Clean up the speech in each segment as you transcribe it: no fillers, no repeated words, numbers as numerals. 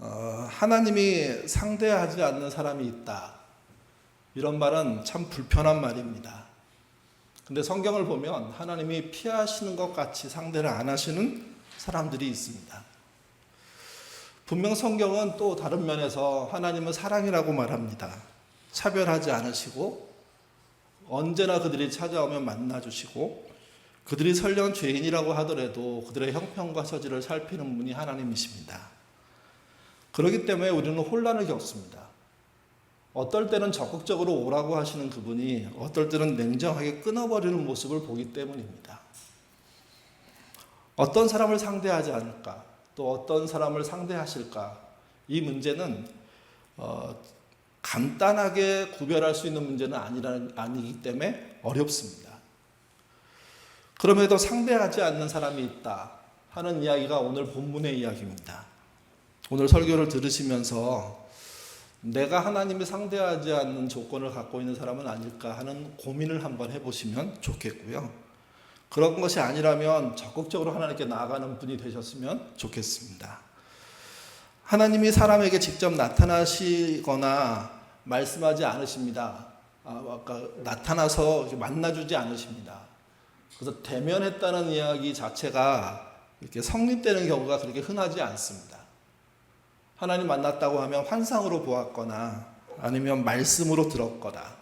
하나님이 상대하지 않는 사람이 있다. 이런 말은 참 불편한 말입니다. 근데 성경을 보면 하나님이 피하시는 것 같이 상대를 안 하시는 사람들이 있습니다. 분명 성경은 또 다른 면에서 하나님은 사랑이라고 말합니다. 차별하지 않으시고 언제나 그들이 찾아오면 만나주시고 그들이 설령 죄인이라고 하더라도 그들의 형편과 처지를 살피는 분이 하나님이십니다. 그렇기 때문에 우리는 혼란을 겪습니다. 어떨 때는 적극적으로 오라고 하시는 그분이 어떨 때는 냉정하게 끊어버리는 모습을 보기 때문입니다. 어떤 사람을 상대하지 않을까? 또 어떤 사람을 상대하실까? 이 문제는 간단하게 구별할 수 있는 문제는 아니기 때문에 어렵습니다. 그럼에도 상대하지 않는 사람이 있다 하는 이야기가 오늘 본문의 이야기입니다. 오늘 설교를 들으시면서 내가 하나님이 상대하지 않는 조건을 갖고 있는 사람은 아닐까 하는 고민을 한번 해보시면 좋겠고요. 그런 것이 아니라면 적극적으로 하나님께 나아가는 분이 되셨으면 좋겠습니다. 하나님이 사람에게 직접 나타나시거나 말씀하지 않으십니다. 아까 나타나서 만나주지 않으십니다. 그래서 대면했다는 이야기 자체가 이렇게 성립되는 경우가 그렇게 흔하지 않습니다. 하나님 만났다고 하면 환상으로 보았거나 아니면 말씀으로 들었거나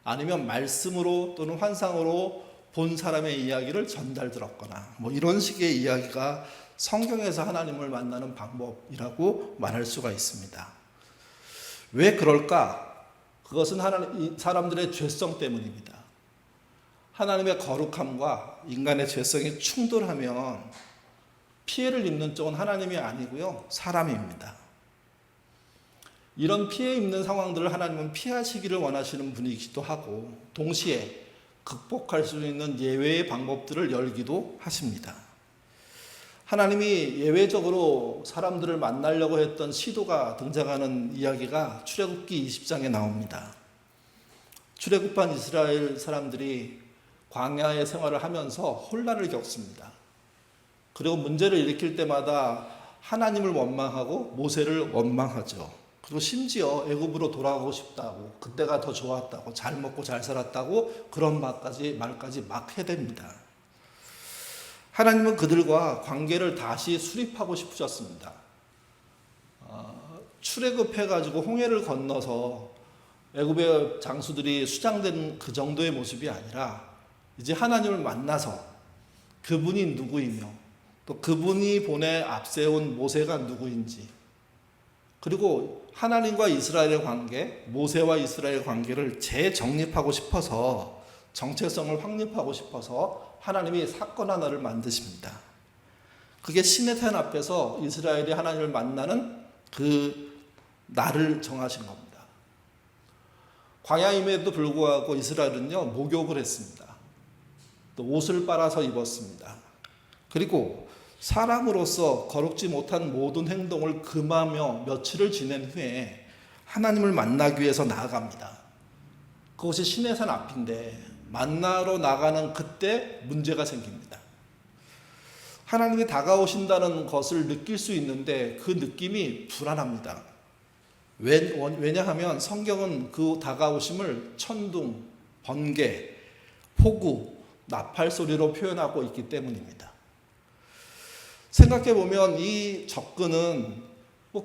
아니면 말씀으로 또는 환상으로 본 사람의 이야기를 전달 들었거나 이런 식의 이야기가 성경에서 하나님을 만나는 방법이라고 말할 수가 있습니다. 왜 그럴까? 그것은 사람들의 죄성 때문입니다. 하나님의 거룩함과 인간의 죄성이 충돌하면 피해를 입는 쪽은 하나님이 아니고요, 사람입니다. 이런 피해 입는 상황들을 하나님은 피하시기를 원하시는 분이기도 하고 동시에 극복할 수 있는 예외의 방법들을 열기도 하십니다. 하나님이 예외적으로 사람들을 만나려고 했던 시도가 등장하는 이야기가 출애굽기 20장에 나옵니다. 출애굽한 이스라엘 사람들이 광야의 생활을 하면서 혼란을 겪습니다. 그리고 문제를 일으킬 때마다 하나님을 원망하고 모세를 원망하죠. 그리고 심지어 애굽으로 돌아가고 싶다고, 그때가 더 좋았다고, 잘 먹고 잘 살았다고 그런 말까지 막 해댑니다. 하나님은 그들과 관계를 다시 수립하고 싶으셨습니다. 출애굽해가지고 홍해를 건너서 애굽의 장수들이 수장된 그 정도의 모습이 아니라 이제 하나님을 만나서 그분이 누구이며 또 그분이 보내 앞세운 모세가 누구인지, 그리고 하나님과 이스라엘의 관계, 모세와 이스라엘의 관계를 재정립하고 싶어서, 정체성을 확립하고 싶어서 하나님이 사건 하나를 만드십니다. 그게 시내산 앞에서 이스라엘이 하나님을 만나는 그 날을 정하신 겁니다. 광야임에도 불구하고 이스라엘은요, 목욕을 했습니다. 또 옷을 빨아서 입었습니다. 그리고 사람으로서 거룩지 못한 모든 행동을 금하며 며칠을 지낸 후에 하나님을 만나기 위해서 나아갑니다. 그것이 시내산 앞인데 만나러 나가는 그때 문제가 생깁니다. 하나님이 다가오신다는 것을 느낄 수 있는데 그 느낌이 불안합니다. 왜냐하면 성경은 그 다가오심을 천둥, 번개, 폭우, 나팔 소리로 표현하고 있기 때문입니다. 생각해보면 이 접근은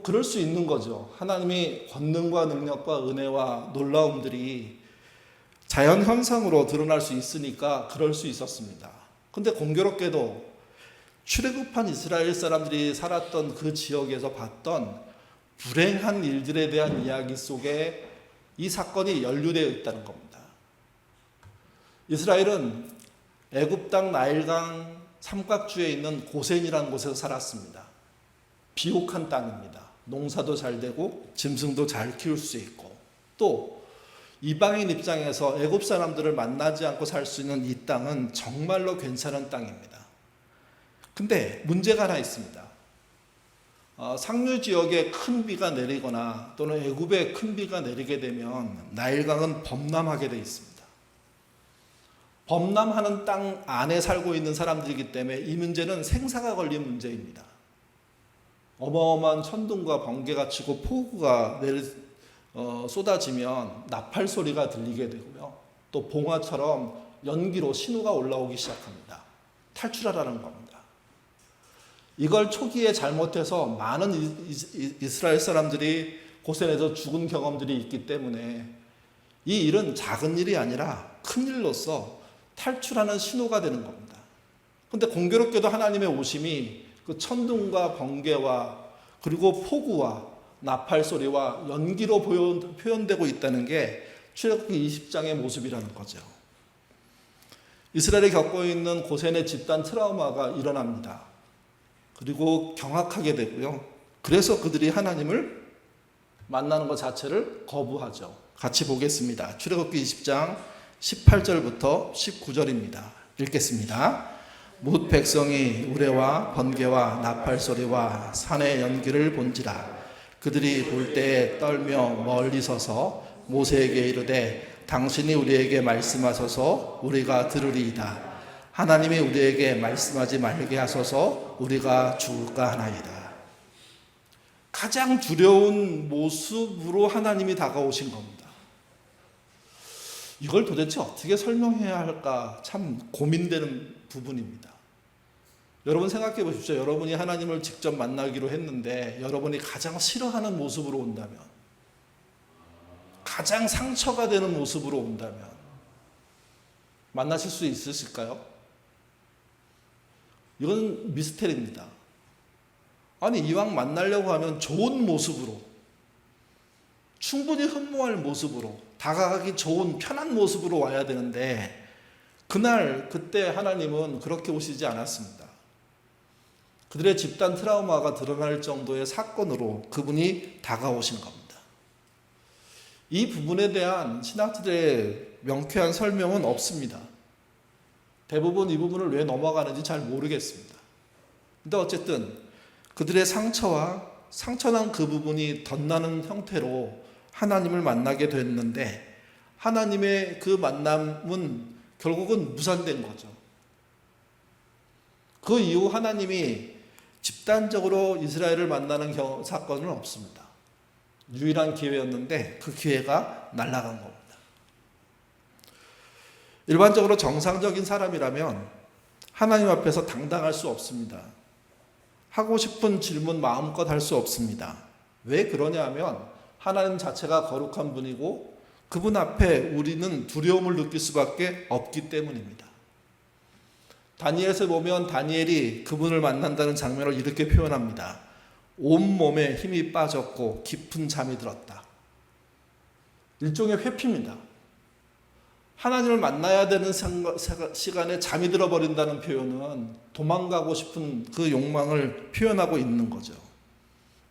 그럴 수 있는 거죠. 하나님이 권능과 능력과 은혜와 놀라움들이 자연 현상으로 드러날 수 있으니까 그럴 수 있었습니다. 근데 공교롭게도 출애굽한 이스라엘 사람들이 살았던 그 지역에서 봤던 불행한 일들에 대한 이야기 속에 이 사건이 연루되어 있다는 겁니다. 이스라엘은 애굽 땅 나일강 삼각주에 있는 고센이라는 곳에서 살았습니다. 비옥한 땅입니다. 농사도 잘 되고 짐승도 잘 키울 수 있고, 또 이방인 입장에서 애굽 사람들을 만나지 않고 살 수 있는 이 땅은 정말로 괜찮은 땅입니다. 근데 문제가 하나 있습니다. 상류 지역에 큰 비가 내리거나 또는 애굽에 큰 비가 내리게 되면 나일강은 범람하게 되어 있습니다. 범람하는 땅 안에 살고 있는 사람들이기 때문에 이 문제는 생사가 걸린 문제입니다. 어마어마한 천둥과 번개가 치고 폭우가 쏟아지면 나팔 소리가 들리게 되고요. 또 봉화처럼 연기로 신호가 올라오기 시작합니다. 탈출하라는 겁니다. 이걸 초기에 잘못해서 많은 이스라엘 사람들이 고센에서 죽은 경험들이 있기 때문에 이 일은 작은 일이 아니라 큰 일로서 탈출하는 신호가 되는 겁니다. 그런데 공교롭게도 하나님의 오심이 그 천둥과 번개와 그리고 폭우와 나팔 소리와 연기로 표현되고 있다는 게 출애굽기 20장의 모습이라는 거죠. 이스라엘이 겪고 있는 고센의 집단 트라우마가 일어납니다. 그리고 경악하게 되고요. 그래서 그들이 하나님을 만나는 것 자체를 거부하죠. 같이 보겠습니다. 출애굽기 20장 18절부터 19절입니다. 읽겠습니다. 뭇 백성이 우레와 번개와 나팔 소리와 산의 연기를 본지라 그들이 볼 때에 떨며 멀리 서서 모세에게 이르되 당신이 우리에게 말씀하소서 우리가 들으리이다. 하나님이 우리에게 말씀하지 말게 하소서 우리가 죽을까 하나이다. 가장 두려운 모습으로 하나님이 다가오신 겁니다. 이걸 도대체 어떻게 설명해야 할까 참 고민되는 부분입니다. 여러분 생각해 보십시오. 여러분이 하나님을 직접 만나기로 했는데 여러분이 가장 싫어하는 모습으로 온다면, 가장 상처가 되는 모습으로 온다면 만나실 수 있으실까요? 이건 미스테리입니다. 아니 이왕 만나려고 하면 좋은 모습으로, 충분히 흠모할 모습으로, 다가가기 좋은 편한 모습으로 와야 되는데 그때 하나님은 그렇게 오시지 않았습니다. 그들의 집단 트라우마가 드러날 정도의 사건으로 그분이 다가오신 겁니다. 이 부분에 대한 신학자들의 명쾌한 설명은 없습니다. 대부분 이 부분을 왜 넘어가는지 잘 모르겠습니다. 근데 어쨌든 그들의 상처난 그 부분이 덧나는 형태로 하나님을 만나게 됐는데 하나님의 그 만남은 결국은 무산된 거죠. 그 이후 하나님이 집단적으로 이스라엘을 만나는 사건은 없습니다. 유일한 기회였는데 그 기회가 날아간 겁니다. 일반적으로 정상적인 사람이라면 하나님 앞에서 당당할 수 없습니다. 하고 싶은 질문 마음껏 할 수 없습니다. 왜 그러냐 하면 하나님 자체가 거룩한 분이고 그분 앞에 우리는 두려움을 느낄 수밖에 없기 때문입니다. 다니엘에서 보면 다니엘이 그분을 만난다는 장면을 이렇게 표현합니다. 온몸에 힘이 빠졌고 깊은 잠이 들었다. 일종의 회피입니다. 하나님을 만나야 되는 시간에 잠이 들어버린다는 표현은 도망가고 싶은 그 욕망을 표현하고 있는 거죠.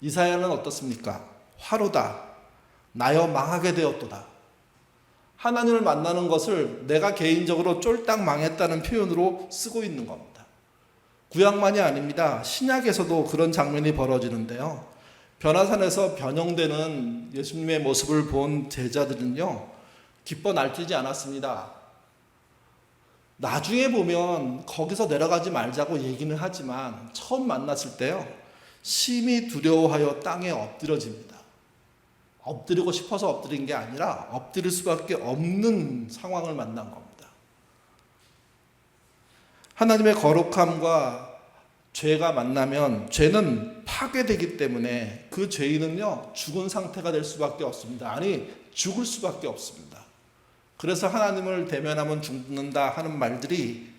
이사야는 어떻습니까? 화로다. 나여 망하게 되었도다. 하나님을 만나는 것을 내가 개인적으로 쫄딱 망했다는 표현으로 쓰고 있는 겁니다. 구약만이 아닙니다. 신약에서도 그런 장면이 벌어지는데요. 변화산에서 변형되는 예수님의 모습을 본 제자들은요, 기뻐 날뛰지 않았습니다. 나중에 보면 거기서 내려가지 말자고 얘기는 하지만 처음 만났을 때요, 심히 두려워하여 땅에 엎드려집니다. 엎드리고 싶어서 엎드린 게 아니라 엎드릴 수밖에 없는 상황을 만난 겁니다. 하나님의 거룩함과 죄가 만나면 죄는 파괴되기 때문에 그 죄인은요, 죽은 상태가 될 수밖에 없습니다. 아니, 죽을 수밖에 없습니다. 그래서 하나님을 대면하면 죽는다 하는 말들이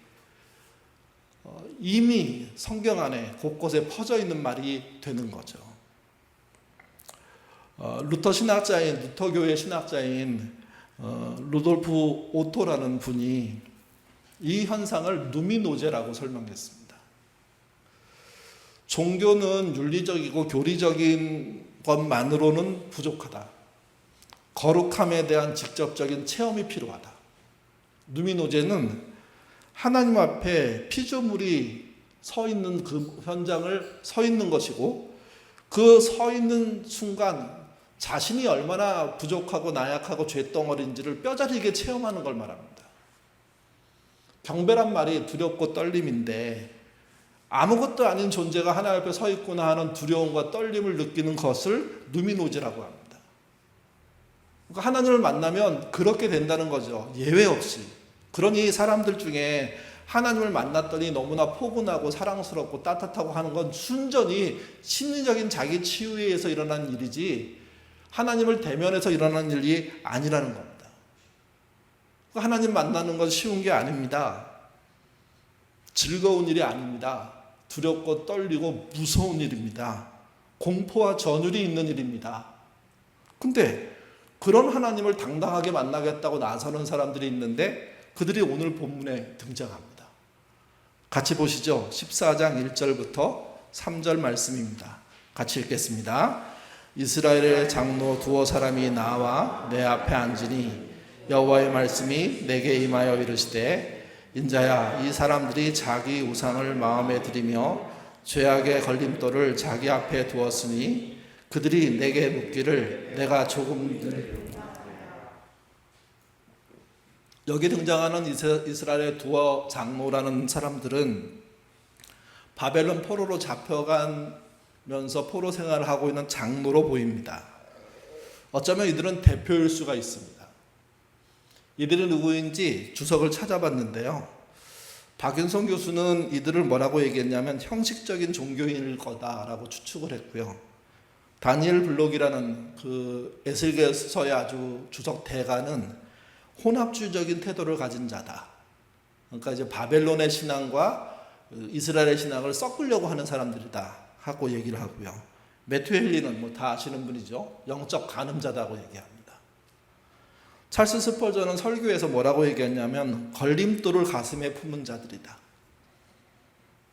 이미 성경 안에 곳곳에 퍼져 있는 말이 되는 거죠. 루터교회 신학자인 루돌프 오토라는 분이 이 현상을 누미노제라고 설명했습니다. 종교는 윤리적이고 교리적인 것만으로는 부족하다. 거룩함에 대한 직접적인 체험이 필요하다. 누미노제는 하나님 앞에 피조물이 서 있는 그 현장을 서 있는 것이고 그 서 있는 순간 자신이 얼마나 부족하고 나약하고 죄덩어리인지를 뼈저리게 체험하는 걸 말합니다. 경배란 말이 두렵고 떨림인데 아무것도 아닌 존재가 하나님 앞에 서 있구나 하는 두려움과 떨림을 느끼는 것을 누미노지라고 합니다. 그러니까 하나님을 만나면 그렇게 된다는 거죠. 예외 없이. 그러니 사람들 중에 하나님을 만났더니 너무나 포근하고 사랑스럽고 따뜻하고 하는 건 순전히 심리적인 자기 치유에 의해서 일어난 일이지 하나님을 대면해서 일어난 일이 아니라는 겁니다. 하나님 만나는 건 쉬운 게 아닙니다. 즐거운 일이 아닙니다. 두렵고 떨리고 무서운 일입니다. 공포와 전율이 있는 일입니다. 근데 그런 하나님을 당당하게 만나겠다고 나서는 사람들이 있는데 그들이 오늘 본문에 등장합니다. 같이 보시죠. 14장 1절부터 3절 말씀입니다. 같이 읽겠습니다. 이스라엘의 장로 두어 사람이 나와 내 앞에 앉으니 여호와의 말씀이 내게 임하여 이르시되 인자야, 이 사람들이 자기 우상을 마음에 들이며 죄악의 걸림돌을 자기 앞에 두었으니 그들이 내게 묻기를 내가 조금 여기 등장하는 이스라엘의 두어 장로라는 사람들은 바벨론 포로로 잡혀가면서 포로 생활을 하고 있는 장로로 보입니다. 어쩌면 이들은 대표일 수가 있습니다. 이들이 누구인지 주석을 찾아봤는데요. 박윤성 교수는 이들을 뭐라고 얘기했냐면 형식적인 종교인일 거다라고 추측을 했고요. 다니엘 블록이라는 그 에스겔서의 아주 주석 대가는 혼합주의적인 태도를 가진 자다. 그러니까 이제 바벨론의 신앙과 이스라엘의 신앙을 섞으려고 하는 사람들이다 하고 얘기를 하고요. 매튜 헨리는 뭐 다 아시는 분이죠. 영적 간음자다고 얘기합니다. 찰스 스펄전은 설교에서 뭐라고 얘기했냐면 걸림돌을 가슴에 품은 자들이다.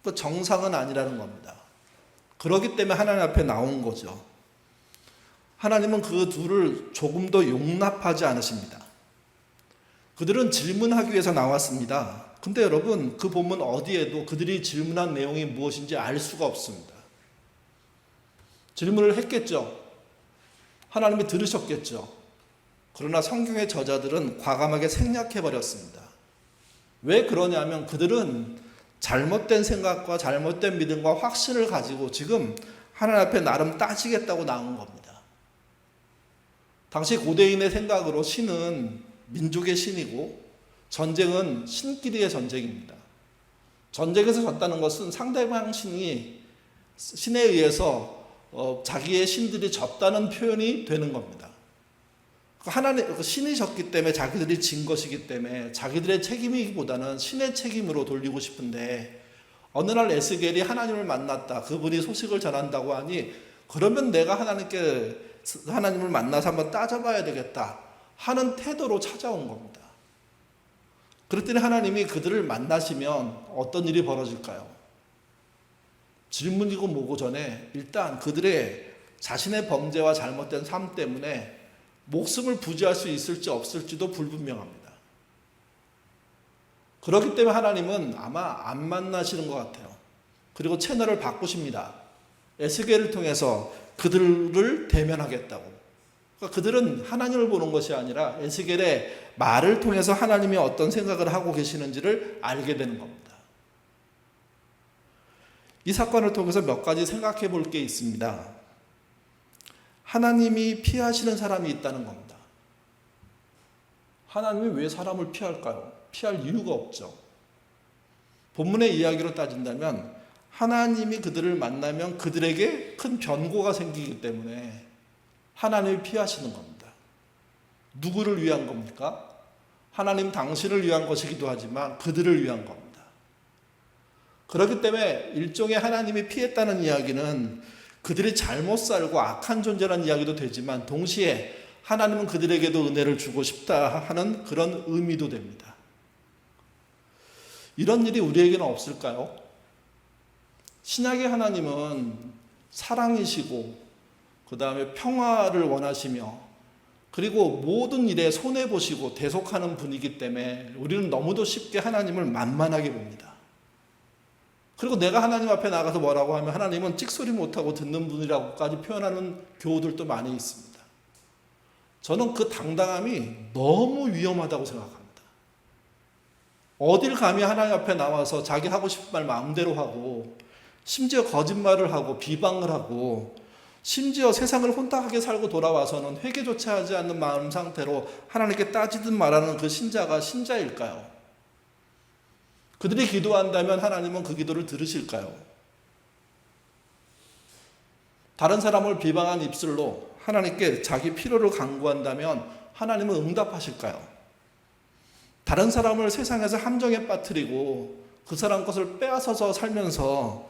그 정상은 아니라는 겁니다. 그렇기 때문에 하나님 앞에 나온 거죠. 하나님은 그 둘을 조금도 용납하지 않으십니다. 그들은 질문하기 위해서 나왔습니다. 근데 여러분 그 본문 어디에도 그들이 질문한 내용이 무엇인지 알 수가 없습니다. 질문을 했겠죠. 하나님이 들으셨겠죠. 그러나 성경의 저자들은 과감하게 생략해버렸습니다. 왜 그러냐면 그들은 잘못된 생각과 잘못된 믿음과 확신을 가지고 지금 하나님 앞에 나름 따지겠다고 나온 겁니다. 당시 고대인의 생각으로 신은 민족의 신이고 전쟁은 신끼리의 전쟁입니다. 전쟁에서 졌다는 것은 상대방 신이 신에 의해서 자기의 신들이 졌다는 표현이 되는 겁니다. 하나님 신이 졌기 때문에 자기들이 진 것이기 때문에 자기들의 책임이기보다는 신의 책임으로 돌리고 싶은데 어느 날 에스겔이 하나님을 만났다. 그분이 소식을 전한다고 하니 그러면 내가 하나님을 만나서 한번 따져봐야 되겠다 하는 태도로 찾아온 겁니다. 그랬더니 하나님이 그들을 만나시면 어떤 일이 벌어질까요? 질문이고 뭐고 전에 일단 그들의 자신의 범죄와 잘못된 삶 때문에 목숨을 부지할 수 있을지 없을지도 불분명합니다. 그렇기 때문에 하나님은 아마 안 만나시는 것 같아요. 그리고 채널을 바꾸십니다. 에스겔을 통해서 그들을 대면하겠다고. 그러니까 그들은 하나님을 보는 것이 아니라 에스겔의 말을 통해서 하나님이 어떤 생각을 하고 계시는지를 알게 되는 겁니다. 이 사건을 통해서 몇 가지 생각해 볼 게 있습니다. 하나님이 피하시는 사람이 있다는 겁니다. 하나님이 왜 사람을 피할까요? 피할 이유가 없죠. 본문의 이야기로 따진다면 하나님이 그들을 만나면 그들에게 큰 변고가 생기기 때문에 하나님이 피하시는 겁니다. 누구를 위한 겁니까? 하나님 당신을 위한 것이기도 하지만 그들을 위한 겁니다. 그렇기 때문에 일종의 하나님이 피했다는 이야기는 그들이 잘못 살고 악한 존재라는 이야기도 되지만 동시에 하나님은 그들에게도 은혜를 주고 싶다 하는 그런 의미도 됩니다. 이런 일이 우리에게는 없을까요? 신약의 하나님은 사랑이시고 그 다음에 평화를 원하시며 그리고 모든 일에 손해보시고 대속하는 분이기 때문에 우리는 너무도 쉽게 하나님을 만만하게 봅니다. 그리고 내가 하나님 앞에 나가서 뭐라고 하면 하나님은 찍소리 못하고 듣는 분이라고까지 표현하는 교우들도 많이 있습니다. 저는 그 당당함이 너무 위험하다고 생각합니다. 어딜 감히 하나님 앞에 나와서 자기 하고 싶은 말 마음대로 하고 심지어 거짓말을 하고 비방을 하고 심지어 세상을 혼탁하게 살고 돌아와서는 회개조차 하지 않는 마음 상태로 하나님께 따지듯 말하는 그 신자가 신자일까요? 그들이 기도한다면 하나님은 그 기도를 들으실까요? 다른 사람을 비방한 입술로 하나님께 자기 필요를 간구한다면 하나님은 응답하실까요? 다른 사람을 세상에서 함정에 빠뜨리고 그 사람 것을 빼앗아서 살면서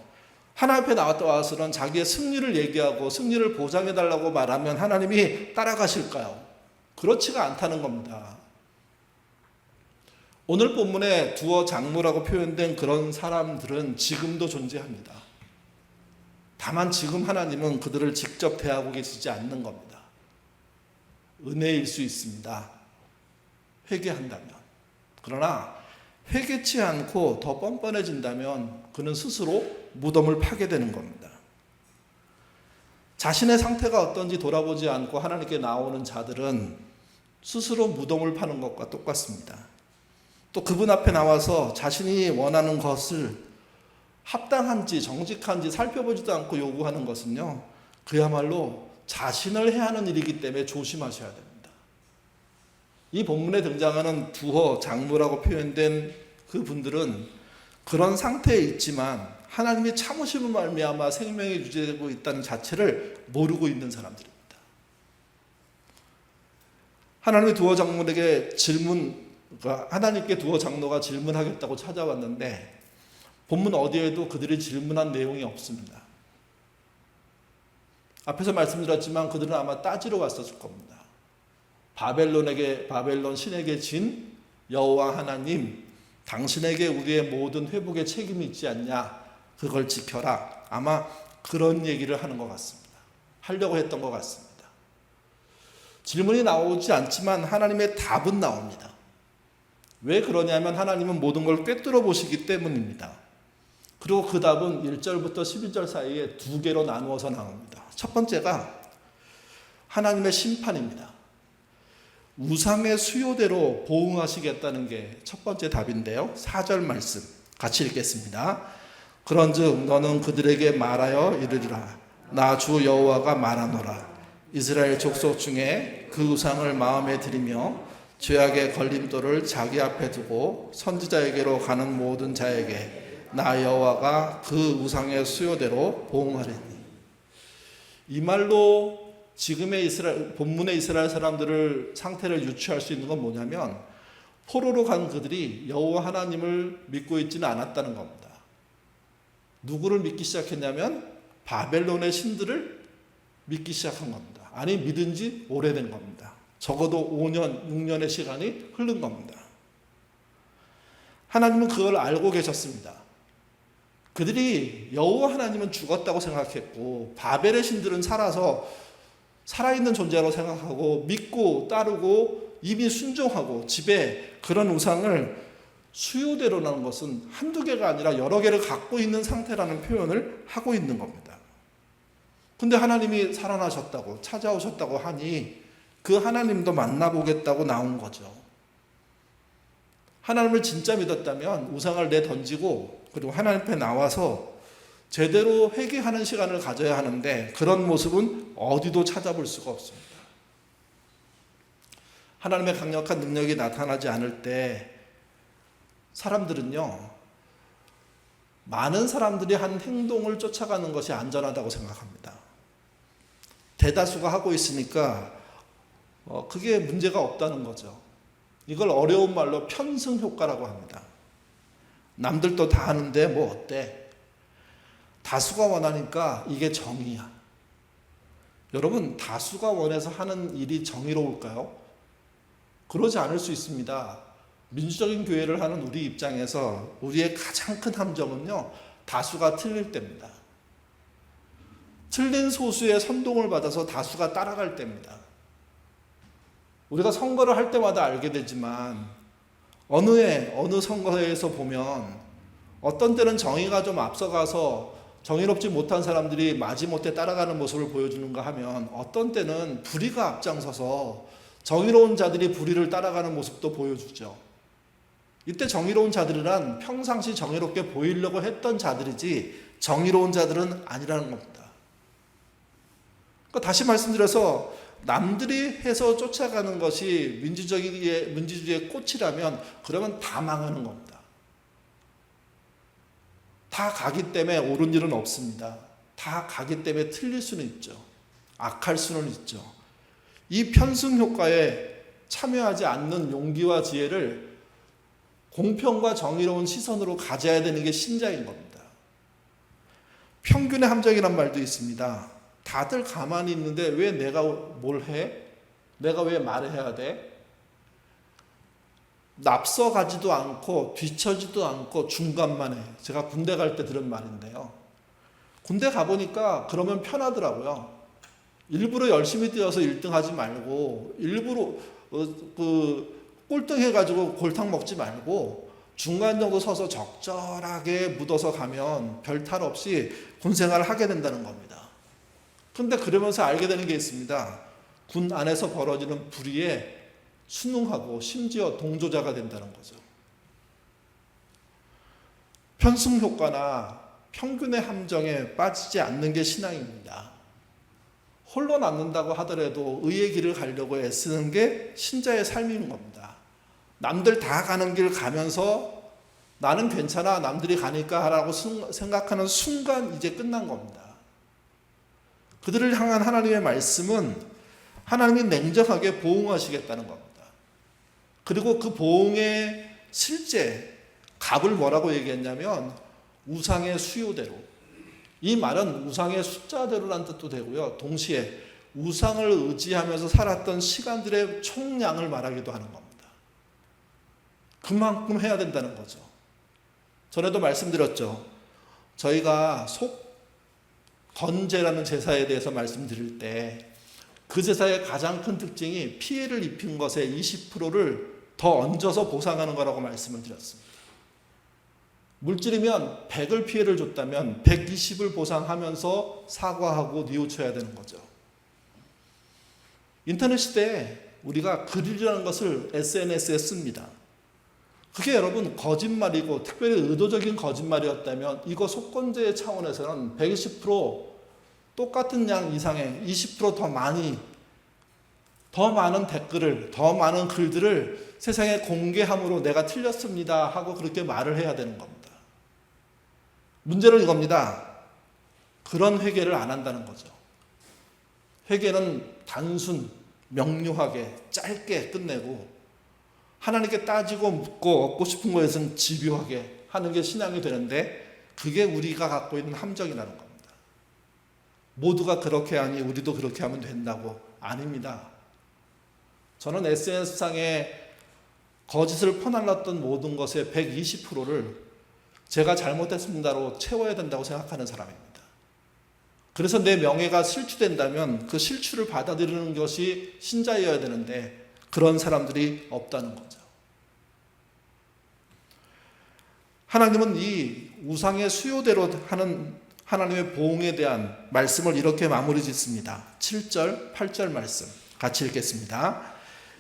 하나님 앞에 나와서는 자기의 승리를 얘기하고 승리를 보장해달라고 말하면 하나님이 따라가실까요? 그렇지가 않다는 겁니다. 오늘 본문에 두어 장로라고 표현된 그런 사람들은 지금도 존재합니다. 다만 지금 하나님은 그들을 직접 대하고 계시지 않는 겁니다. 은혜일 수 있습니다. 회개한다면. 그러나 회개치 않고 더 뻔뻔해진다면 그는 스스로 무덤을 파게 되는 겁니다. 자신의 상태가 어떤지 돌아보지 않고 하나님께 나오는 자들은 스스로 무덤을 파는 것과 똑같습니다. 또 그분 앞에 나와서 자신이 원하는 것을 합당한지 정직한지 살펴보지도 않고 요구하는 것은요, 그야말로 자신을 해하는 일이기 때문에 조심하셔야 됩니다. 이 본문에 등장하는 두어 장로라고 표현된 그 분들은 그런 상태에 있지만 하나님이 참으심을 말미암아 생명이 유지되고 있다는 자체를 모르고 있는 사람들입니다. 하나님의 두어 장로에게 하나님께 두어 장로가 질문하겠다고 찾아왔는데 본문 어디에도 그들이 질문한 내용이 없습니다. 앞에서 말씀드렸지만 그들은 아마 따지러 왔었을 겁니다. 바벨론 신에게 진 여호와 하나님, 당신에게 우리의 모든 회복의 책임이 있지 않냐? 그걸 지켜라. 아마 그런 얘기를 하는 것 같습니다. 하려고 했던 것 같습니다. 질문이 나오지 않지만 하나님의 답은 나옵니다. 왜 그러냐면 하나님은 모든 걸 꿰뚫어 보시기 때문입니다. 그리고 그 답은 1절부터 11절 사이에 두 개로 나누어서 나옵니다. 첫 번째가 하나님의 심판입니다. 우상의 수요대로 보응하시겠다는 게 첫 번째 답인데요. 4절 말씀 같이 읽겠습니다. 그런즉 너는 그들에게 말하여 이르리라. 나 주 여호와가 말하노라. 이스라엘 족속 중에 그 우상을 마음에 들이며 죄악의 걸림돌을 자기 앞에 두고 선지자에게로 가는 모든 자에게 나 여호와가 그 우상의 수요대로 보응하리니. 이 말로 지금의 본문의 이스라엘 사람들을 상태를 유추할 수 있는 건 뭐냐면 포로로 간 그들이 여호와 하나님을 믿고 있지는 않았다는 겁니다. 누구를 믿기 시작했냐면 바벨론의 신들을 믿기 시작한 겁니다. 아니 믿은 지 오래된 겁니다. 적어도 5년, 6년의 시간이 흐른 겁니다. 하나님은 그걸 알고 계셨습니다. 그들이 여호와 하나님은 죽었다고 생각했고 바벨의 신들은 살아있는 존재라고 생각하고 믿고 따르고 이미 순종하고 집에 그런 우상을 수요대로라는 것은 한두 개가 아니라 여러 개를 갖고 있는 상태라는 표현을 하고 있는 겁니다. 근데 하나님이 살아나셨다고 찾아오셨다고 하니 그 하나님도 만나보겠다고 나온 거죠. 하나님을 진짜 믿었다면 우상을 내던지고 그리고 하나님 앞에 나와서 제대로 회개하는 시간을 가져야 하는데 그런 모습은 어디도 찾아볼 수가 없습니다. 하나님의 강력한 능력이 나타나지 않을 때 사람들은요, 많은 사람들이 한 행동을 쫓아가는 것이 안전하다고 생각합니다. 대다수가 하고 있으니까 그게 문제가 없다는 거죠. 이걸 어려운 말로 편승 효과라고 합니다. 남들도 다 하는데 뭐 어때? 다수가 원하니까 이게 정의야. 여러분, 다수가 원해서 하는 일이 정의로울까요? 그러지 않을 수 있습니다. 민주적인 교회를 하는 우리 입장에서 우리의 가장 큰 함정은요, 다수가 틀릴 때입니다. 틀린 소수의 선동을 받아서 다수가 따라갈 때입니다. 우리가 선거를 할 때마다 알게 되지만 어느 선거에서 보면 어떤 때는 정의가 좀 앞서가서 정의롭지 못한 사람들이 마지못해 따라가는 모습을 보여주는가 하면 어떤 때는 불의가 앞장서서 정의로운 자들이 불의를 따라가는 모습도 보여주죠. 이때 정의로운 자들이란 평상시 정의롭게 보이려고 했던 자들이지 정의로운 자들은 아니라는 겁니다. 그러니까 다시 말씀드려서 남들이 해서 쫓아가는 것이 민주주의의 꽃이라면 그러면 다 망하는 겁니다. 다 가기 때문에 옳은 일은 없습니다. 다 가기 때문에 틀릴 수는 있죠. 악할 수는 있죠. 이 편승 효과에 참여하지 않는 용기와 지혜를 공평과 정의로운 시선으로 가져야 되는 게 신자인 겁니다. 평균의 함정이란 말도 있습니다. 다들 가만히 있는데 왜 내가 뭘 해? 내가 왜 말을 해야 돼? 앞서가지도 않고 뒤처지도 않고 중간만 해. 제가 군대 갈 때 들은 말인데요. 군대 가보니까 그러면 편하더라고요. 일부러 열심히 뛰어서 1등 하지 말고 일부러 꼴등 해가지고 골탕 먹지 말고 중간 정도 서서 적절하게 묻어서 가면 별 탈 없이 군생활을 하게 된다는 겁니다. 그런데 그러면서 알게 되는 게 있습니다. 군 안에서 벌어지는 불의에 순응하고 심지어 동조자가 된다는 거죠. 편승 효과나 평균의 함정에 빠지지 않는 게 신앙입니다. 홀로 남는다고 하더라도 의의 길을 가려고 애쓰는 게 신자의 삶인 겁니다. 남들 다 가는 길 가면서 나는 괜찮아 남들이 가니까 하라고 생각하는 순간 이제 끝난 겁니다. 그들을 향한 하나님의 말씀은 하나님이 냉정하게 보응하시겠다는 겁니다. 그리고 그 보응의 실제 값을 뭐라고 얘기했냐면 우상의 수요대로. 이 말은 우상의 숫자대로라는 뜻도 되고요. 동시에 우상을 의지하면서 살았던 시간들의 총량을 말하기도 하는 겁니다. 그만큼 해야 된다는 거죠. 전에도 말씀드렸죠. 저희가 건제라는 제사에 대해서 말씀드릴 때 그 제사의 가장 큰 특징이 피해를 입힌 것의 20%를 더 얹어서 보상하는 거라고 말씀을 드렸습니다. 물질이면 100을 피해를 줬다면 120을 보상하면서 사과하고 뉘우쳐야 되는 거죠. 인터넷 시대에 우리가 글이라는 것을 SNS에 씁니다. 그게 여러분 거짓말이고 특별히 의도적인 거짓말이었다면 이거 속건제의 차원에서는 120% 똑같은 양 이상의 20% 더 많은 댓글을, 더 많은 글들을 세상에 공개함으로 내가 틀렸습니다 하고 그렇게 말을 해야 되는 겁니다. 문제는 이겁니다. 그런 회개를 안 한다는 거죠. 회개는 단순, 명료하게, 짧게 끝내고 하나님께 따지고 묻고 얻고 싶은 것에서는 집요하게 하는 게 신앙이 되는데 그게 우리가 갖고 있는 함정이라는 겁니다. 모두가 그렇게 하니 우리도 그렇게 하면 된다고? 아닙니다. 저는 SNS상에 거짓을 퍼날랐던 모든 것의 120%를 제가 잘못했습니다로 채워야 된다고 생각하는 사람입니다. 그래서 내 명예가 실추된다면 그 실추를 받아들이는 것이 신자여야 되는데 그런 사람들이 없다는 거죠. 하나님은 이 우상의 수요대로 하는 하나님의 보응에 대한 말씀을 이렇게 마무리 짓습니다. 7절, 8절 말씀 같이 읽겠습니다.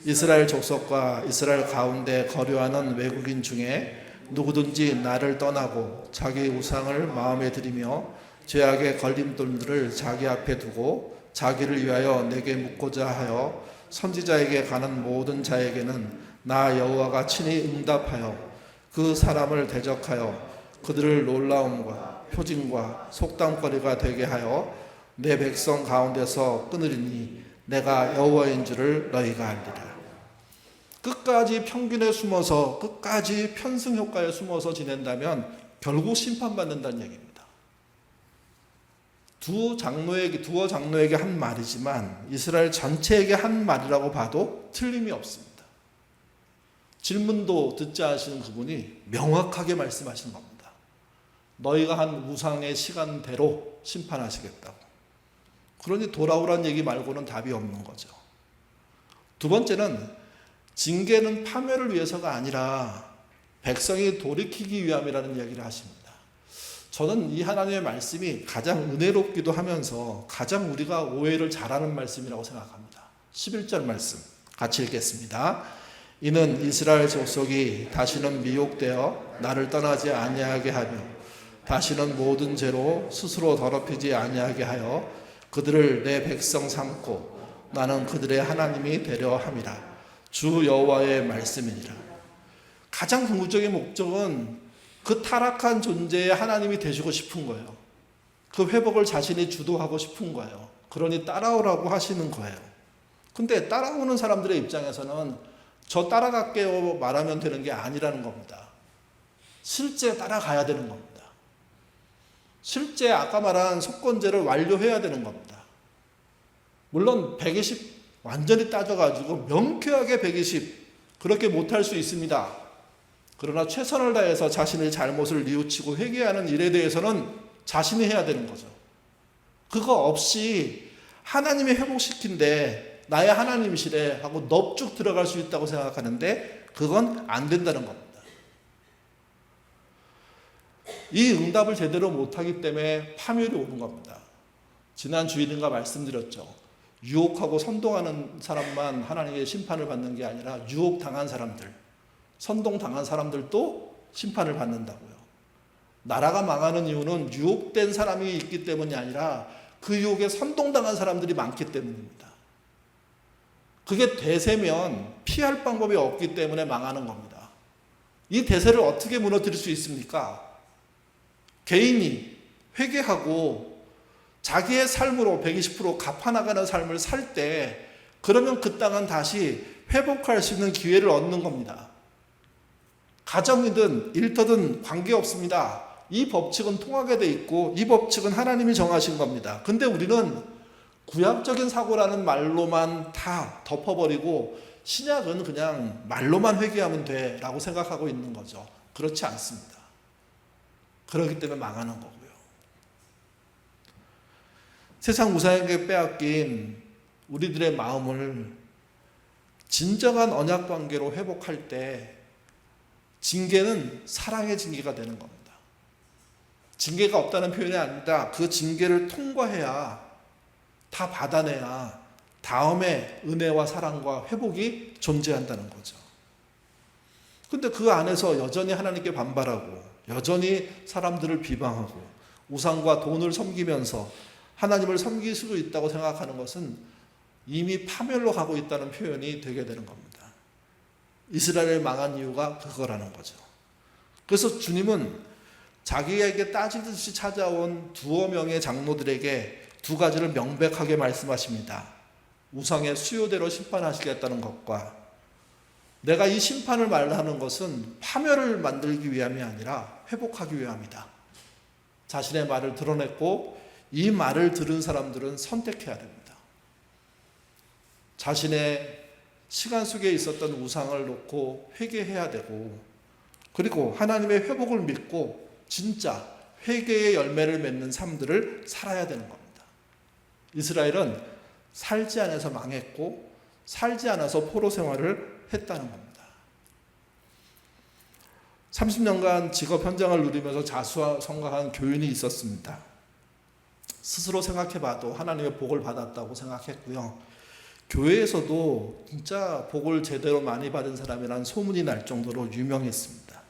이스라엘 족속과 이스라엘 가운데 거류하는 외국인 중에 누구든지 나를 떠나고 자기 우상을 마음에 들이며 죄악의 걸림돌들을 자기 앞에 두고 자기를 위하여 내게 묻고자 하여 선지자에게 가는 모든 자에게는 나 여호와가 친히 응답하여 그 사람을 대적하여 그들을 놀라움과 표징과 속담거리가 되게 하여 내 백성 가운데서 끊으리니 내가 여호와인 줄을 너희가 알리라. 끝까지 평균에 숨어서 끝까지 편승 효과에 숨어서 지낸다면 결국 심판받는다는 얘기입니다. 두어 장로에게 한 말이지만 이스라엘 전체에게 한 말이라고 봐도 틀림이 없습니다. 질문도 듣지 않으시는 그분이 명확하게 말씀하시는 겁니다. 너희가 한 우상의 시간대로 심판하시겠다고. 그러니 돌아오란 얘기 말고는 답이 없는 거죠. 두 번째는 징계는 파멸을 위해서가 아니라 백성이 돌이키기 위함이라는 이야기를 하십니다. 저는 이 하나님의 말씀이 가장 은혜롭기도 하면서 가장 우리가 오해를 잘하는 말씀이라고 생각합니다. 11절 말씀 같이 읽겠습니다. 이는 이스라엘 족속이 다시는 미혹되어 나를 떠나지 아니하게 하며 다시는 모든 죄로 스스로 더럽히지 아니하게 하여 그들을 내 백성 삼고 나는 그들의 하나님이 되려 함이라. 주 여호와의 말씀이니라. 가장 궁극적인 목적은 그 타락한 존재의 하나님이 되시고 싶은 거예요. 그 회복을 자신이 주도하고 싶은 거예요. 그러니 따라오라고 하시는 거예요. 근데 따라오는 사람들의 입장에서는 저 따라갈게요 말하면 되는 게 아니라는 겁니다. 실제 따라가야 되는 겁니다. 실제 아까 말한 속건제를 완료해야 되는 겁니다. 물론 120 완전히 따져가지고 명쾌하게 120 그렇게 못할 수 있습니다. 그러나 최선을 다해서 자신의 잘못을 뉘우치고 회개하는 일에 대해서는 자신이 해야 되는 거죠. 그거 없이 하나님이 회복시킨데 나의 하나님이시래 하고 넙죽 들어갈 수 있다고 생각하는데 그건 안 된다는 겁니다. 이 응답을 제대로 못하기 때문에 파멸이 오는 겁니다. 지난 주일인가 말씀드렸죠. 유혹하고 선동하는 사람만 하나님의 심판을 받는 게 아니라 유혹당한 사람들, 선동당한 사람들도 심판을 받는다고요. 나라가 망하는 이유는 유혹된 사람이 있기 때문이 아니라 그 유혹에 선동당한 사람들이 많기 때문입니다. 그게 대세면 피할 방법이 없기 때문에 망하는 겁니다. 이 대세를 어떻게 무너뜨릴 수 있습니까? 개인이 회개하고 자기의 삶으로 120% 갚아나가는 삶을 살 때 그러면 그 땅은 다시 회복할 수 있는 기회를 얻는 겁니다. 가정이든 일터든 관계없습니다. 이 법칙은 통하게 돼 있고 이 법칙은 하나님이 정하신 겁니다. 근데 우리는 구약적인 사고라는 말로만 다 덮어버리고 신약은 그냥 말로만 회개하면 돼 라고 생각하고 있는 거죠. 그렇지 않습니다. 그렇기 때문에 망하는 거고요. 세상 우상에게 빼앗긴 우리들의 마음을 진정한 언약 관계로 회복할 때 징계는 사랑의 징계가 되는 겁니다. 징계가 없다는 표현이 아니다. 그 징계를 통과해야 다 받아내야 다음에 은혜와 사랑과 회복이 존재한다는 거죠. 근데 그 안에서 여전히 하나님께 반발하고 여전히 사람들을 비방하고 우상과 돈을 섬기면서 하나님을 섬길 수 있다고 생각하는 것은 이미 파멸로 가고 있다는 표현이 되게 되는 겁니다. 이스라엘이 망한 이유가 그거라는 거죠. 그래서 주님은 자기에게 따지듯이 찾아온 두어 명의 장로들에게 두 가지를 명백하게 말씀하십니다. 우상의 수요대로 심판하시겠다는 것과 내가 이 심판을 말하는 것은 파멸을 만들기 위함이 아니라 회복하기 위함이다. 자신의 말을 드러냈고 이 말을 들은 사람들은 선택해야 됩니다. 자신의 시간 속에 있었던 우상을 놓고 회개해야 되고 그리고 하나님의 회복을 믿고 진짜 회개의 열매를 맺는 삶들을 살아야 되는 겁니다. 이스라엘은 살지 않아서 망했고 살지 않아서 포로 생활을 했다는 겁니다. 30년간 직업 현장을 누리면서 자수성가한 교인이 있었습니다. 스스로 생각해봐도 하나님의 복을 받았다고 생각했고요. 교회에서도 진짜 복을 제대로 많이 받은 사람이란 소문이 날 정도로 유명했습니다.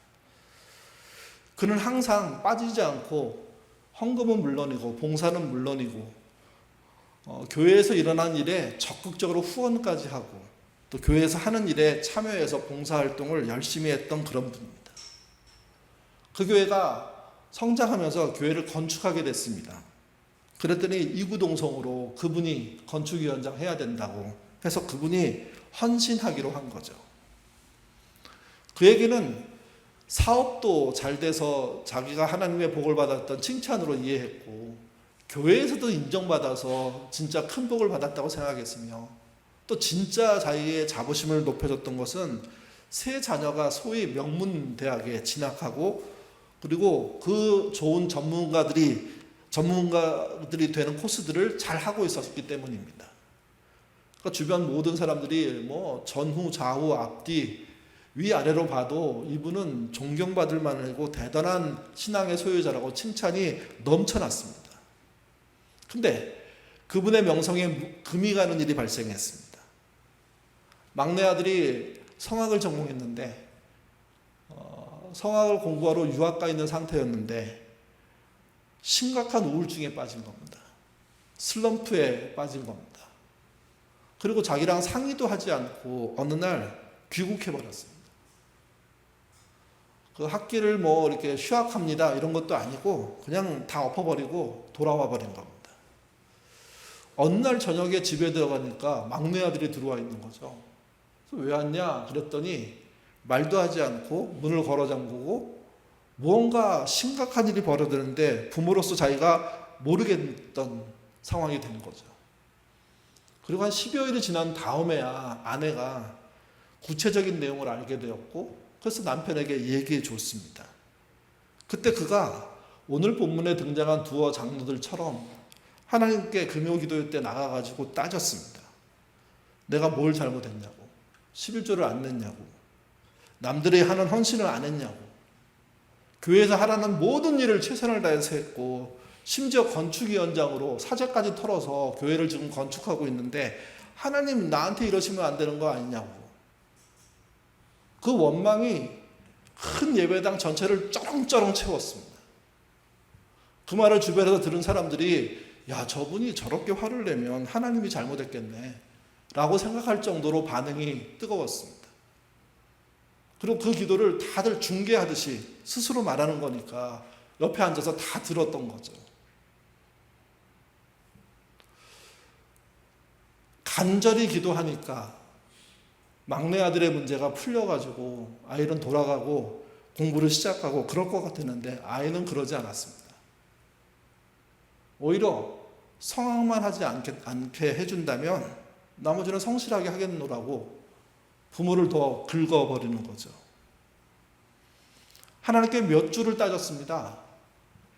그는 항상 빠지지 않고 헌금은 물론이고 봉사는 물론이고 교회에서 일어난 일에 적극적으로 후원까지 하고 또 교회에서 하는 일에 참여해서 봉사활동을 열심히 했던 그런 분입니다. 그 교회가 성장하면서 교회를 건축하게 됐습니다. 그랬더니 이구동성으로 그분이 건축위원장 해야 된다고 해서 그분이 헌신하기로 한 거죠. 그에게는 사업도 잘 돼서 자기가 하나님의 복을 받았던 칭찬으로 이해했고 교회에서도 인정받아서 진짜 큰 복을 받았다고 생각했으며 또 진짜 자기의 자부심을 높여줬던 것은 세 자녀가 소위 명문대학에 진학하고 그리고 그 좋은 전문가들이 되는 코스들을 잘 하고 있었기 때문입니다. 그러니까 주변 모든 사람들이 뭐 전후, 좌우, 앞뒤, 위아래로 봐도 이분은 존경받을 만하고 대단한 신앙의 소유자라고 칭찬이 넘쳐났습니다. 근데 그분의 명성에 금이 가는 일이 발생했습니다. 막내 아들이 성악을 전공했는데 성악을 공부하러 유학 가 있는 상태였는데 심각한 우울증에 빠진 겁니다. 슬럼프에 빠진 겁니다. 그리고 자기랑 상의도 하지 않고 어느 날 귀국해버렸습니다. 그 학기를 뭐 이렇게 휴학합니다 이런 것도 아니고 그냥 다 엎어버리고 돌아와 버린 겁니다. 어느 날 저녁에 집에 들어가니까 막내 아들이 들어와 있는 거죠. 그래서 왜 왔냐 그랬더니 말도 하지 않고 문을 걸어 잠그고 무언가 심각한 일이 벌어지는데 부모로서 자기가 모르겠던 상황이 된 거죠. 그리고 한 10여일이 지난 다음에야 아내가 구체적인 내용을 알게 되었고 그래서 남편에게 얘기해 줬습니다. 그때 그가 오늘 본문에 등장한 두어 장로들처럼 하나님께 금요 기도회 때 나가가지고 따졌습니다. 내가 뭘 잘못했냐고, 11조를 안 냈냐고, 남들이 하는 헌신을 안 했냐고, 교회에서 하라는 모든 일을 최선을 다해서 했고 심지어 건축위원장으로 사제까지 털어서 교회를 지금 건축하고 있는데 하나님 나한테 이러시면 안 되는 거 아니냐고. 그 원망이 큰 예배당 전체를 쩌렁쩌렁 채웠습니다. 그 말을 주변에서 들은 사람들이 야 저분이 저렇게 화를 내면 하나님이 잘못했겠네 라고 생각할 정도로 반응이 뜨거웠습니다. 그리고 그 기도를 다들 중계하듯이 스스로 말하는 거니까 옆에 앉아서 다 들었던 거죠. 간절히 기도하니까 막내 아들의 문제가 풀려가지고 아이는 돌아가고 공부를 시작하고 그럴 것 같았는데 아이는 그러지 않았습니다. 오히려 성황만 하지 않게 해준다면 나머지는 성실하게 하겠노라고 부모를 더 긁어버리는 거죠. 하나님께 몇 주를 따졌습니다.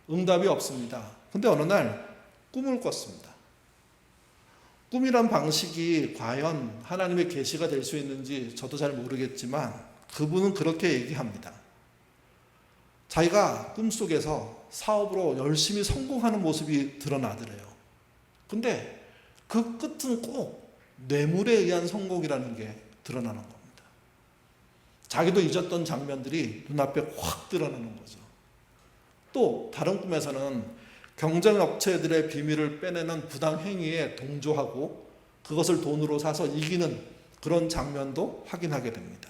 응답이 없습니다. 근데 어느 날 꿈을 꿨습니다. 꿈이란 방식이 과연 하나님의 계시가 될 수 있는지 저도 잘 모르겠지만 그분은 그렇게 얘기합니다. 자기가 꿈속에서 사업으로 열심히 성공하는 모습이 드러나더래요. 근데 그 끝은 꼭 뇌물에 의한 성공이라는 게 드러나는 겁니다. 자기도 잊었던 장면들이 눈앞에 확 드러나는 거죠. 또 다른 꿈에서는 경쟁업체들의 비밀을 빼내는 부당 행위에 동조하고 그것을 돈으로 사서 이기는 그런 장면도 확인하게 됩니다.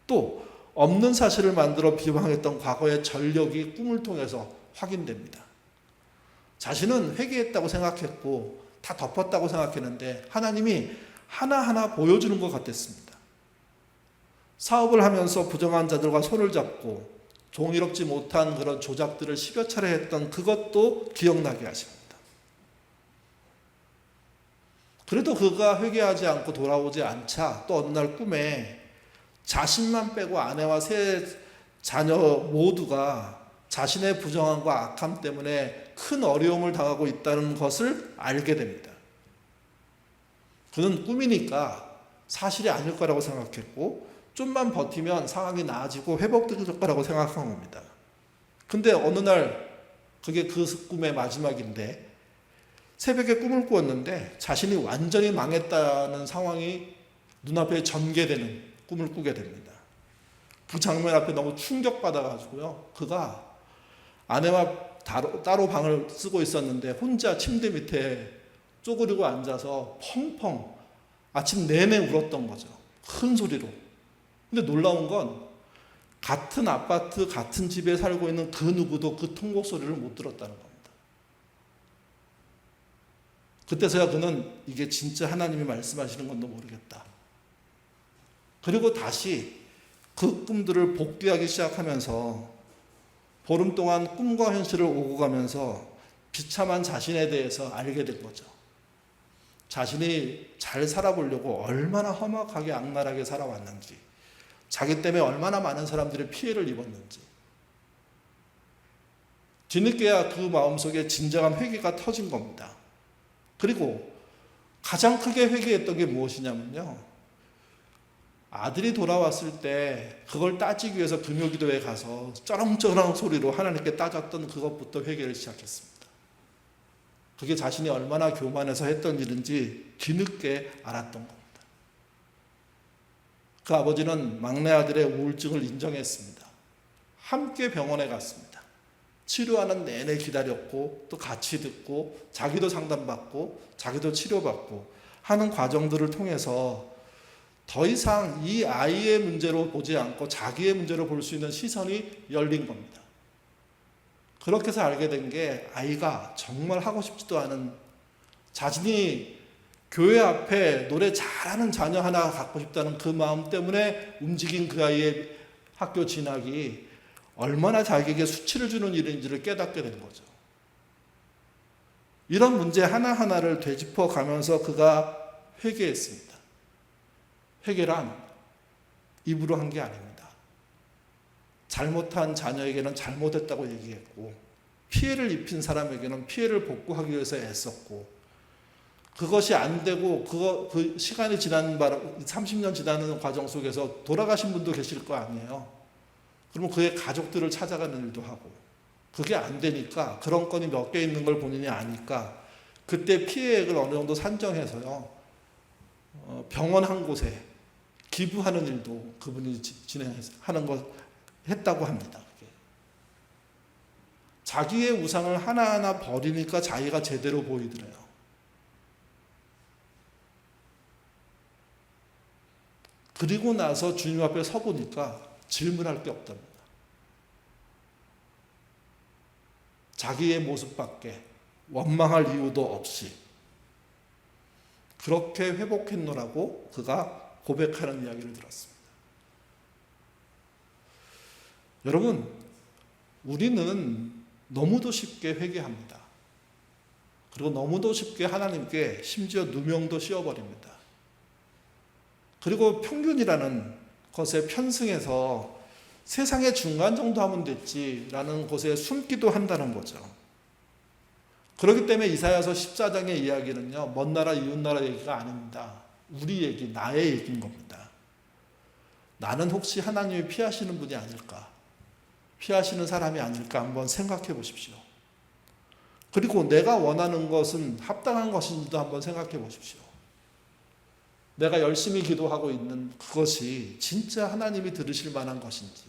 또 없는 사실을 만들어 비방했던 과거의 전력이 꿈을 통해서 확인됩니다. 자신은 회개했다고 생각했고 다 덮었다고 생각했는데 하나님이 하나하나 보여주는 것 같았습니다. 사업을 하면서 부정한 자들과 손을 잡고 종이롭지 못한 그런 조작들을 10여 차례 했던 그것도 기억나게 하십니다. 그래도 그가 회개하지 않고 돌아오지 않자 또 어느 날 꿈에 자신만 빼고 아내와 세 자녀 모두가 자신의 부정함과 악함 때문에 큰 어려움을 당하고 있다는 것을 알게 됩니다. 그는 꿈이니까 사실이 아닐 거라고 생각했고 좀만 버티면 상황이 나아지고 회복될 거라고 생각한 겁니다. 근데 어느 날 그게 그 꿈의 마지막인데 새벽에 꿈을 꾸었는데 자신이 완전히 망했다는 상황이 눈앞에 전개되는 꿈을 꾸게 됩니다. 그 장면 앞에 너무 충격받아가지고요. 그가 아내와 따로 방을 쓰고 있었는데 혼자 침대 밑에 쪼그리고 앉아서 펑펑 아침 내내 울었던 거죠. 큰 소리로. 근데 놀라운 건 같은 아파트, 같은 집에 살고 있는 그 누구도 그 통곡 소리를 못 들었다는 겁니다. 그때서야 그는 이게 진짜 하나님이 말씀하시는 건도 모르겠다. 그리고 다시 그 꿈들을 복귀하기 시작하면서 보름 동안 꿈과 현실을 오고 가면서 비참한 자신에 대해서 알게 된 거죠. 자신이 잘 살아보려고 얼마나 험악하게 악랄하게 살아왔는지, 자기 때문에 얼마나 많은 사람들이 피해를 입었는지. 뒤늦게야 그 마음속에 진정한 회개가 터진 겁니다. 그리고 가장 크게 회개했던 게 무엇이냐면요. 아들이 돌아왔을 때 그걸 따지기 위해서 금요기도에 가서 쩌렁쩌렁 소리로 하나님께 따졌던 그것부터 회개를 시작했습니다. 그게 자신이 얼마나 교만해서 했던 일인지 뒤늦게 알았던 겁니다. 그 아버지는 막내 아들의 우울증을 인정했습니다. 함께 병원에 갔습니다. 치료하는 내내 기다렸고 또 같이 듣고 자기도 상담받고 자기도 치료받고 하는 과정들을 통해서 더 이상 이 아이의 문제로 보지 않고 자기의 문제로 볼 수 있는 시선이 열린 겁니다. 그렇게 해서 알게 된 게 아이가 정말 하고 싶지도 않은 자신이 교회 앞에 노래 잘하는 자녀 하나 갖고 싶다는 그 마음 때문에 움직인 그 아이의 학교 진학이 얼마나 자기에게 수치를 주는 일인지를 깨닫게 된 거죠. 이런 문제 하나하나를 되짚어 가면서 그가 회개했습니다. 회개란 입으로 한 게 아닙니다. 잘못한 자녀에게는 잘못했다고 얘기했고 피해를 입힌 사람에게는 피해를 복구하기 위해서 애썼고 그것이 안 되고 그 시간이 지난 30년 지나는 과정 속에서 돌아가신 분도 계실 거 아니에요. 그러면 그의 가족들을 찾아가는 일도 하고 그게 안 되니까 그런 건이 몇 개 있는 걸 본인이 아니까 그때 피해액을 어느 정도 산정해서요. 병원 한 곳에 기부하는 일도 그분이 진행하는 거 했다고 합니다. 자기의 우상을 하나하나 버리니까 자기가 제대로 보이더래요. 그리고 나서 주님 앞에 서보니까 질문할 게 없답니다. 자기의 모습밖에 원망할 이유도 없이 그렇게 회복했노라고 그가 고백하는 이야기를 들었습니다. 여러분, 우리는 너무도 쉽게 회개합니다. 그리고 너무도 쉽게 하나님께 심지어 누명도 씌워버립니다. 그리고 평균이라는 것에 편승해서 세상의 중간 정도 하면 됐지라는 것에 숨기도 한다는 거죠. 그렇기 때문에 이사야서 14장의 이야기는요, 먼 나라 이웃 나라 얘기가 아닙니다. 우리 얘기, 나의 얘기인 겁니다. 나는 혹시 하나님이 피하시는 분이 아닐까? 피하시는 사람이 아닐까 한번 생각해 보십시오. 그리고 내가 원하는 것은 합당한 것인지도 한번 생각해 보십시오. 내가 열심히 기도하고 있는 그것이 진짜 하나님이 들으실 만한 것인지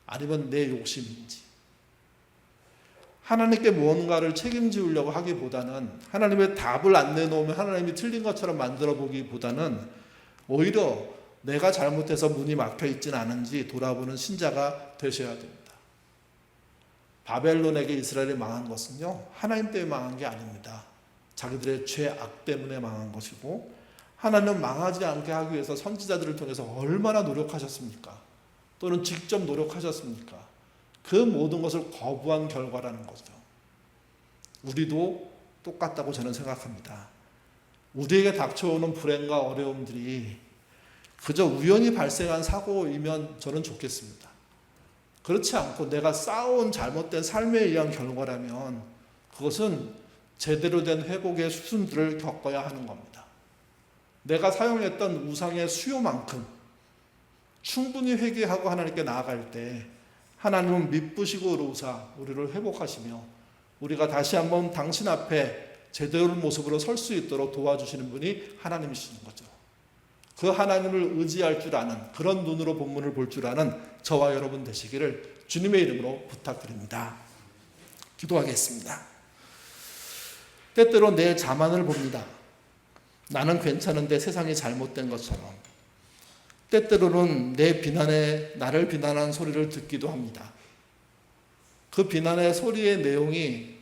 아니면 내 욕심인지 하나님께 무언가를 책임지우려고 하기보다는 하나님의 답을 안 내놓으면 하나님이 틀린 것처럼 만들어 보기보다는 오히려 내가 잘못해서 문이 막혀 있지는 않은지 돌아보는 신자가 되셔야 됩니다. 바벨론에게 이스라엘이 망한 것은요, 하나님 때문에 망한 게 아닙니다. 자기들의 죄악 때문에 망한 것이고 하나님은 망하지 않게 하기 위해서 선지자들을 통해서 얼마나 노력하셨습니까? 또는 직접 노력하셨습니까? 그 모든 것을 거부한 결과라는 거죠. 우리도 똑같다고 저는 생각합니다. 우리에게 닥쳐오는 불행과 어려움들이 그저 우연히 발생한 사고이면 저는 좋겠습니다. 그렇지 않고 내가 쌓아온 잘못된 삶에 의한 결과라면 그것은 제대로 된 회복의 수순들을 겪어야 하는 겁니다. 내가 사용했던 우상의 수요만큼 충분히 회개하고 하나님께 나아갈 때 하나님은 미쁘시고 의로우사 우리를 회복하시며 우리가 다시 한번 당신 앞에 제대로 모습으로 설 수 있도록 도와주시는 분이 하나님이시는 거죠. 그 하나님을 의지할 줄 아는 그런 눈으로 본문을 볼 줄 아는 저와 여러분 되시기를 주님의 이름으로 부탁드립니다. 기도하겠습니다. 때때로 내 자만을 봅니다. 나는 괜찮은데 세상이 잘못된 것처럼. 때때로는 내 비난에 나를 비난하는 소리를 듣기도 합니다. 그 비난의 소리의 내용이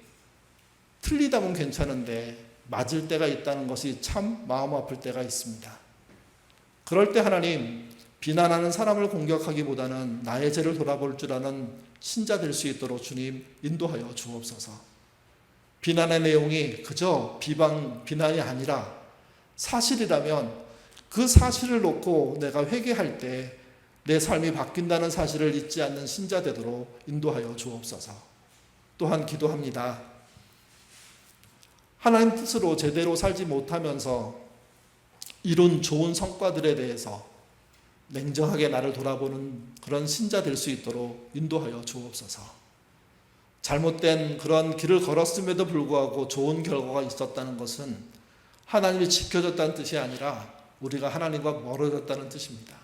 틀리다면 괜찮은데 맞을 때가 있다는 것이 참 마음 아플 때가 있습니다. 그럴 때 하나님, 비난하는 사람을 공격하기보다는 나의 죄를 돌아볼 줄 아는 신자 될 수 있도록 주님 인도하여 주옵소서. 비난의 내용이 그저 비난이 아니라 사실이라면 그 사실을 놓고 내가 회개할 때 내 삶이 바뀐다는 사실을 잊지 않는 신자 되도록 인도하여 주옵소서. 또한 기도합니다. 하나님 뜻으로 제대로 살지 못하면서 이룬 좋은 성과들에 대해서 냉정하게 나를 돌아보는 그런 신자 될 수 있도록 인도하여 주옵소서. 잘못된 그런 길을 걸었음에도 불구하고 좋은 결과가 있었다는 것은 하나님이 지켜줬다는 뜻이 아니라 우리가 하나님과 멀어졌다는 뜻입니다.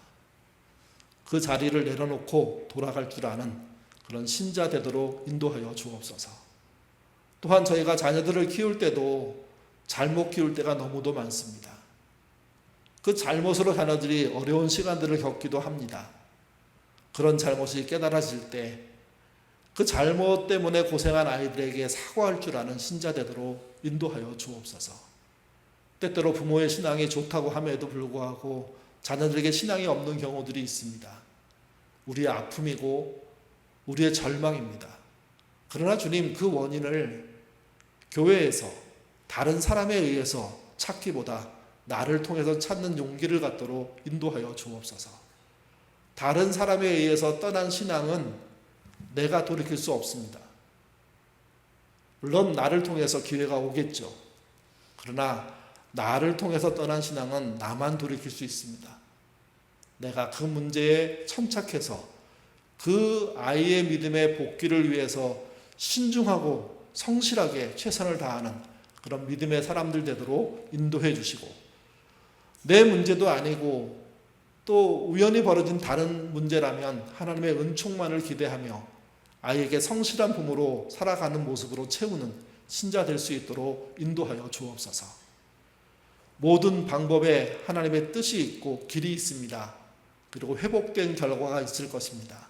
그 자리를 내려놓고 돌아갈 줄 아는 그런 신자 되도록 인도하여 주옵소서. 또한 저희가 자녀들을 키울 때도 잘못 키울 때가 너무도 많습니다. 그 잘못으로 자녀들이 어려운 시간들을 겪기도 합니다. 그런 잘못이 깨달아질 때 그 잘못 때문에 고생한 아이들에게 사과할 줄 아는 신자 되도록 인도하여 주옵소서. 때때로 부모의 신앙이 좋다고 함에도 불구하고 자녀들에게 신앙이 없는 경우들이 있습니다. 우리의 아픔이고 우리의 절망입니다. 그러나 주님, 그 원인을 교회에서 다른 사람에 의해서 찾기보다 나를 통해서 찾는 용기를 갖도록 인도하여 주옵소서. 다른 사람에 의해서 떠난 신앙은 내가 돌이킬 수 없습니다. 물론 나를 통해서 기회가 오겠죠. 그러나 나를 통해서 떠난 신앙은 나만 돌이킬 수 있습니다. 내가 그 문제에 천착해서 그 아이의 믿음의 복귀를 위해서 신중하고 성실하게 최선을 다하는 그런 믿음의 사람들 되도록 인도해 주시고, 내 문제도 아니고 또 우연히 벌어진 다른 문제라면 하나님의 은총만을 기대하며 아이에게 성실한 부모로 살아가는 모습으로 채우는 신자 될 수 있도록 인도하여 주옵소서. 모든 방법에 하나님의 뜻이 있고 길이 있습니다. 그리고 회복된 결과가 있을 것입니다.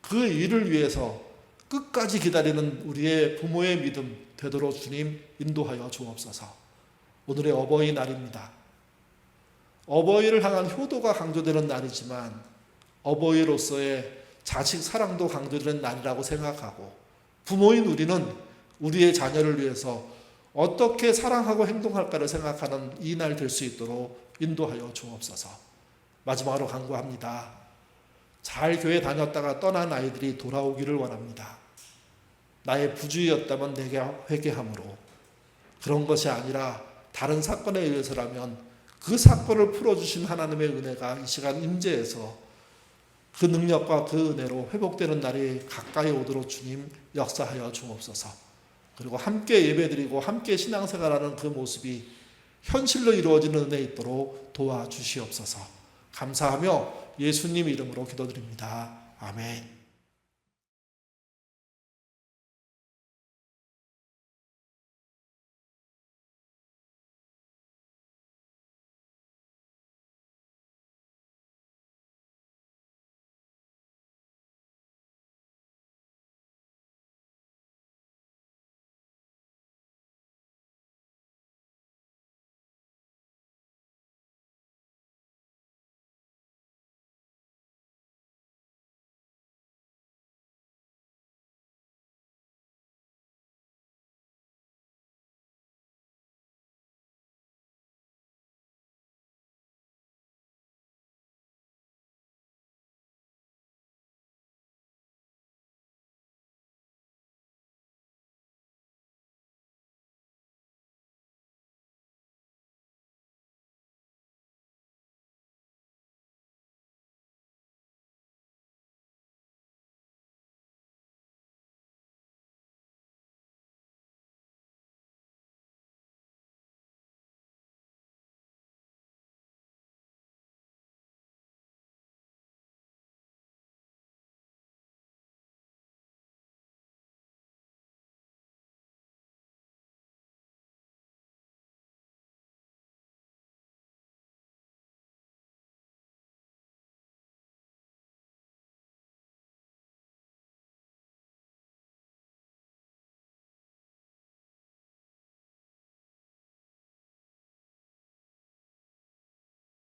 그 일을 위해서 끝까지 기다리는 우리의 부모의 믿음 되도록 주님 인도하여 주옵소서. 오늘의 어버이날입니다. 어버이를 향한 효도가 강조되는 날이지만 어버이로서의 자식 사랑도 강조되는 날이라고 생각하고, 부모인 우리는 우리의 자녀를 위해서 어떻게 사랑하고 행동할까를 생각하는 이 날 될 수 있도록 인도하여 주옵소서. 마지막으로 간구합니다. 잘 교회 다녔다가 떠난 아이들이 돌아오기를 원합니다. 나의 부주의였다면 내게 회개함으로, 그런 것이 아니라 다른 사건에 의해서라면 그 사건을 풀어주신 하나님의 은혜가 이 시간 임재해서 그 능력과 그 은혜로 회복되는 날이 가까이 오도록 주님 역사하여 주옵소서. 그리고 함께 예배드리고 함께 신앙생활하는 그 모습이 현실로 이루어지는 은혜 있도록 도와주시옵소서. 감사하며 예수님 이름으로 기도드립니다. 아멘.